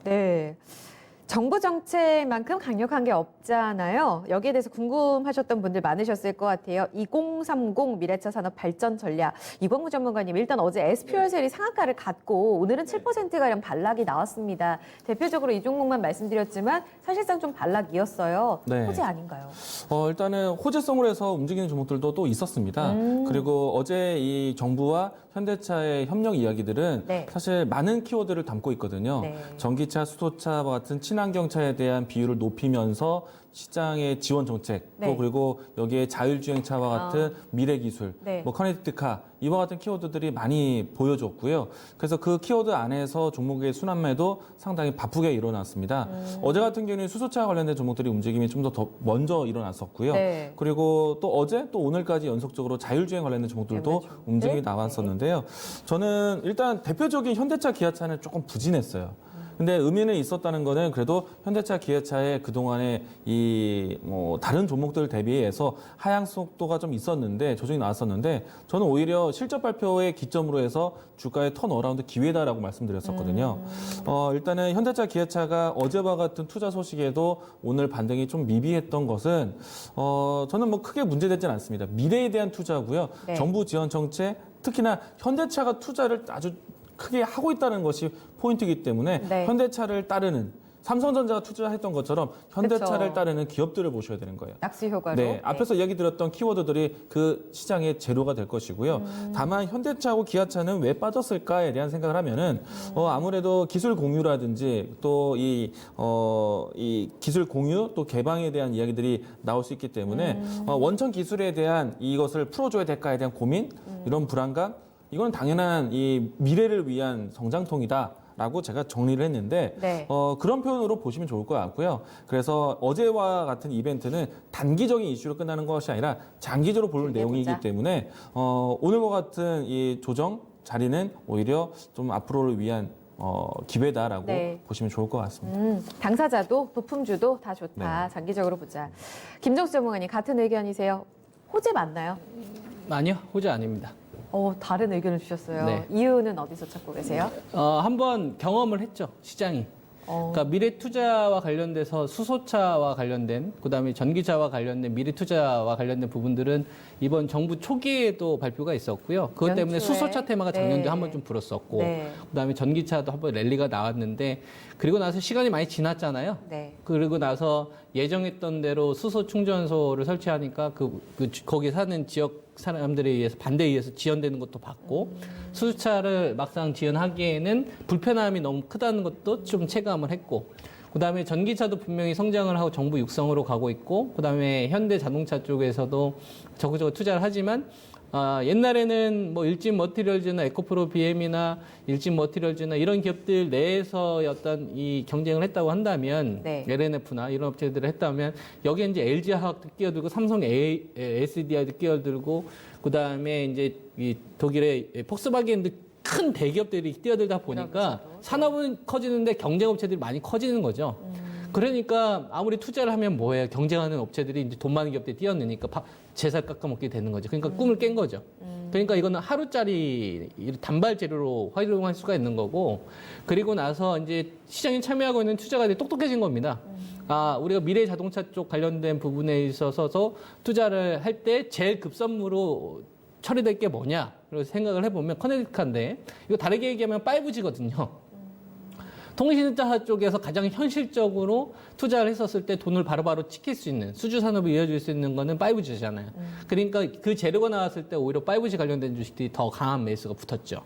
네. 정부 정책만큼 강력한 게 없잖아요. 여기에 대해서 궁금하셨던 분들 많으셨을 것 같아요. 2030 미래차 산업 발전 전략. 이광무 전문가님, 일단 어제 SPO셀이 상한가를 갔고 오늘은 7%가량 반락이 나왔습니다. 대표적으로 이 종목만 말씀드렸지만 사실상 좀 반락이었어요. 네. 호재 아닌가요? 일단은 호재성으로 해서 움직이는 종목들도 또 있었습니다. 그리고 어제 이 정부와 현대차의 협력 이야기들은 네. 사실 많은 키워드를 담고 있거든요. 네. 전기차, 수소차와 같은 친환경차에 대한 비율을 높이면서 시장의 지원 정책, 네. 또 그리고 여기에 자율주행차와 같은 미래 기술, 네. 뭐 커넥티카 이와 같은 키워드들이 많이 보여줬고요. 그래서 그 키워드 안에서 종목의 순환매도 상당히 바쁘게 일어났습니다. 어제 같은 경우는 수소차 관련된 종목들이 움직임이 좀 더 먼저 일어났었고요. 네. 그리고 또 어제 또 오늘까지 연속적으로 자율주행 관련된 종목들도 네. 움직임이 나왔었는데요. 저는 일단 대표적인 현대차, 기아차는 조금 부진했어요. 근데 의미는 있었다는 거는 그래도 현대차, 기아차의 그동안의 다른 종목들 대비해서 하향 속도가 좀 있었는데, 조정이 나왔었는데, 저는 오히려 실적 발표의 기점으로 해서 주가의 턴어라운드 기회다라고 말씀드렸었거든요. 일단은 현대차, 기아차가 어제와 같은 투자 소식에도 오늘 반등이 좀 미비했던 것은, 저는 뭐 크게 문제되진 않습니다. 미래에 대한 투자고요. 네. 정부 지원 정책, 특히나 현대차가 투자를 아주 크게 하고 있다는 것이 포인트이기 때문에 네. 현대차를 따르는 삼성전자가 투자했던 것처럼 현대차를 그쵸. 따르는 기업들을 보셔야 되는 거예요. 낙수 효과로. 네, 앞에서 이야기 드렸던 키워드들이 그 시장의 재료가 될 것이고요. 다만 현대차하고 기아차는 왜 빠졌을까에 대한 생각을 하면은 아무래도 기술 공유라든지 또 이 기술 공유 또 개방에 대한 이야기들이 나올 수 있기 때문에 원천 기술에 대한 이것을 풀어줘야 될까에 대한 고민, 이런 불안감, 이건 당연한 이 미래를 위한 성장통이다라고 제가 정리를 했는데 네. 그런 표현으로 보시면 좋을 것 같고요. 그래서 어제와 같은 이벤트는 단기적인 이슈로 끝나는 것이 아니라 장기적으로 볼 내용이기 때문에 오늘과 같은 이 조정 자리는 오히려 좀 앞으로를 위한 기회다라고 네. 보시면 좋을 것 같습니다. 당사자도 부품주도 다 좋다. 네. 장기적으로 보자. 김정수 전문가님 같은 의견이세요? 호재 맞나요? 아니요, 호재 아닙니다. 다른 의견을 주셨어요. 네. 이유는 어디서 찾고 계세요? 한번 경험을 했죠, 시장이. 그러니까 미래 투자와 관련돼서 수소차와 관련된, 그다음에 전기차와 관련된 미래 투자와 관련된 부분들은 이번 정부 초기에도 발표가 있었고요. 그것 때문에 연초에. 수소차 테마가 작년도에 네. 한 번 좀 불었었고, 네. 그다음에 전기차도 한 번 랠리가 나왔는데, 그리고 나서 시간이 많이 지났잖아요. 네. 그리고 나서 예정했던 대로 수소 충전소를 설치하니까 거기 사는 지역 사람들에 의해서 반대에 의해서 지연되는 것도 봤고 수소차를 막상 지연하기에는 불편함이 너무 크다는 것도 좀 체감을 했고 그다음에 전기차도 분명히 성장을 하고 정부 육성으로 가고 있고 그다음에 현대 자동차 쪽에서도 적극적으로 투자를 하지만 옛날에는 뭐 일진 머티리얼즈나 에코프로 BM이나 일진 머티리얼즈나 이런 기업들 내에서 어떤 이 경쟁을 했다고 한다면 네. LNF나 이런 업체들을 했다면 여기에 이제 LG화학도 끼어들고 삼성 SDI도 끼어들고 그다음에 이제 이 독일의 폭스바겐도 큰 대기업들이 뛰어들다 보니까 산업은 커지는데 경쟁업체들이 많이 커지는 거죠. 그러니까 아무리 투자를 하면 뭐예요? 경쟁하는 업체들이 이제 돈 많은 기업들이 뛰어드니까 제살 깎아먹게 되는 거죠. 그러니까 꿈을 깬 거죠. 그러니까 이거는 하루짜리 단발 재료로 활용할 수가 있는 거고 그리고 나서 이제 시장에 참여하고 있는 투자가들이 똑똑해진 겁니다. 우리가 미래 자동차 쪽 관련된 부분에 있어서 투자를 할 때 제일 급선무로 처리될 게 뭐냐? 그래서 생각을 해보면 커넥티카인데 이거 다르게 얘기하면 5G거든요. 통신자 쪽에서 가장 현실적으로 투자를 했었을 때 돈을 바로바로 찍힐 수 있는 수주 산업이 이어질 수 있는 거는 5G잖아요. 그러니까 그 재료가 나왔을 때 오히려 5G 관련된 주식들이 더 강한 매수가 붙었죠.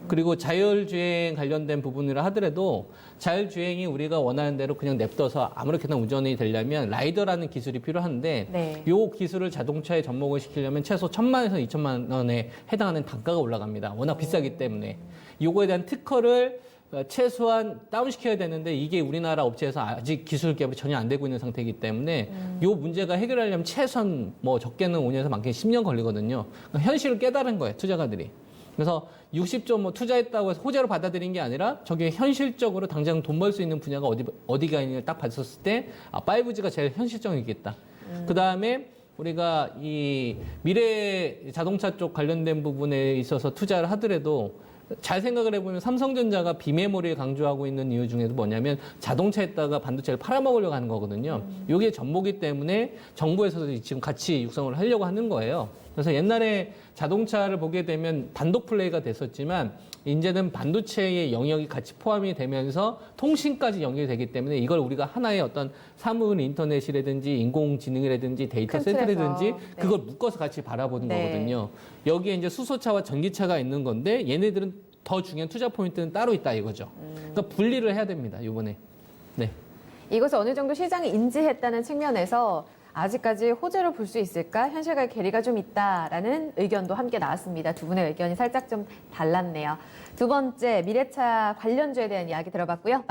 그리고 자율주행 관련된 부분이라 하더라도 자율주행이 우리가 원하는 대로 그냥 냅둬서 아무렇게나 운전이 되려면 라이더라는 기술이 필요한데 네. 이 기술을 자동차에 접목을 시키려면 최소 1,000만에서 2,000만 원에 해당하는 단가가 올라갑니다. 워낙 비싸기 때문에. 요거에 대한 특허를 최소한 다운시켜야 되는데 이게 우리나라 업체에서 아직 기술 개발이 전혀 안 되고 있는 상태이기 때문에 이 문제가 해결하려면 최소한 뭐 적게는 5년에서 많게는 10년 걸리거든요. 그러니까 현실을 깨달은 거예요, 투자가들이. 그래서 60조 뭐 투자했다고 해서 호재로 받아들인 게 아니라 저게 현실적으로 당장 돈 벌 수 있는 분야가 어디가 있는지 딱 봤었을 때 5G가 제일 현실적이겠다. 그 다음에 우리가 이 미래 자동차 쪽 관련된 부분에 있어서 투자를 하더라도 잘 생각을 해보면 삼성전자가 비메모리를 강조하고 있는 이유 중에도 뭐냐면 자동차에다가 반도체를 팔아먹으려고 하는 거거든요. 이게 전보기 때문에 정부에서도 지금 같이 육성을 하려고 하는 거예요. 그래서 옛날에 자동차를 보게 되면 단독 플레이가 됐었지만 이제는 반도체의 영역이 같이 포함이 되면서 통신까지 연결이 되기 때문에 이걸 우리가 하나의 어떤 사물 인터넷이라든지 인공지능이라든지 데이터 큰 틀에서, 센터라든지 네. 그걸 묶어서 같이 바라보는 네. 거거든요. 여기에 이제 수소차와 전기차가 있는 건데 얘네들은 더 중요한 투자 포인트는 따로 있다 이거죠. 그러니까 분리를 해야 됩니다. 이번에. 네. 이것을 어느 정도 시장이 인지했다는 측면에서 아직까지 호재로 볼 수 있을까? 현실과의 괴리가 좀 있다라는 의견도 함께 나왔습니다. 두 분의 의견이 살짝 좀 달랐네요. 두 번째, 미래차 관련주에 대한 이야기 들어봤고요.